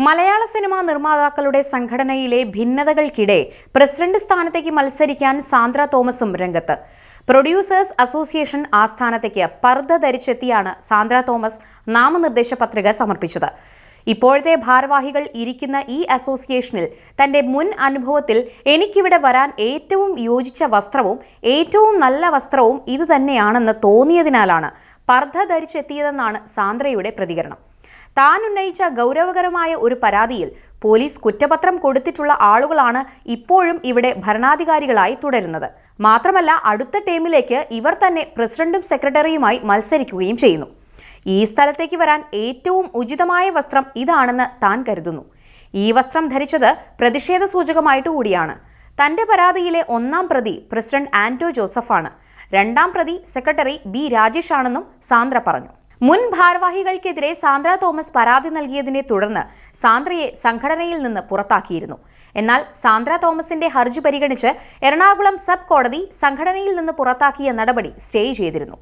മലയാള cinema നിർമ്മാതാക്കളുടെ സംഘടനയിലെ ഭിന്നതകൾക്കിടെ president സ്ഥാനത്തേക്ക് മത്സരിക്കാൻ സാന്ദ്ര തോമസും രംഗത്ത്. പ്രൊഡ്യൂസേഴ്സ് അസോസിയേഷൻ ആസ്ഥാനത്തേക്ക് പർദ്ദ ധരിച്ചെത്തിയാണ് സാന്ദ്ര തോമസ് നാമനിർദ്ദേശ പത്രിക സമർപ്പിച്ചത്. ഇപ്പോഴത്തെ ഭാരവാഹികൾ ഇരിക്കുന്ന ഈ അസോസിയേഷനിൽ തന്റെ മുൻ അനുഭവത്തിൽ എനിക്കിവിടെ വരാൻ ഏറ്റവും യോജിച്ച വസ്ത്രവും ഏറ്റവും നല്ല വസ്ത്രവും ഇതുതന്നെയാണെന്ന് തോന്നിയതിനാലാണ് പർദ്ദ ധരിച്ചെത്തിയതെന്നാണ് സാന്ദ്രയുടെ പ്രതികരണം. താൻ ഉന്നയിച്ച ഗൗരവകരമായ ഒരു പരാതിയിൽ പോലീസ് കുറ്റപത്രം കൊടുത്തിട്ടുള്ള ആളുകളാണ് ഇപ്പോഴും ഇവിടെ ഭരണാധികാരികളായി തുടരുന്നത്. മാത്രമല്ല, അടുത്ത ടേമിലേക്ക് ഇവർ തന്നെ പ്രസിഡന്റും സെക്രട്ടറിയുമായി മത്സരിക്കുകയും ചെയ്യുന്നു. ഈ സ്ഥലത്തേക്ക് വരാൻ ഏറ്റവും ഉചിതമായ വസ്ത്രം ഇതാണെന്ന് താൻ കരുതുന്നു. ഈ വസ്ത്രം ധരിച്ചത് പ്രതിഷേധ സൂചകമായിട്ട് കൂടിയാണ്. തന്റെ പരാതിയിലെ ഒന്നാം പ്രതി പ്രസിഡന്റ് ആന്റോ ജോസഫാണ്. രണ്ടാം പ്രതി സെക്രട്ടറി ബി രാജേഷ് ആണെന്നും സാന്ദ്ര പറഞ്ഞു. മുൻ ഭാരവാഹികൾക്കെതിരെ സാന്ദ്ര തോമസ് പരാതി നൽകിയതിനെ തുടർന്ന് സാന്ദ്രയെ സംഘടനയിൽ നിന്ന് പുറത്താക്കിയിരുന്നു. എന്നാൽ സാന്ദ്ര തോമസിന്റെ ഹർജി പരിഗണിച്ച് എറണാകുളം സബ് കോടതി സംഘടനയിൽ നിന്ന് പുറത്താക്കിയ നടപടി സ്റ്റേ ചെയ്തിരുന്നു.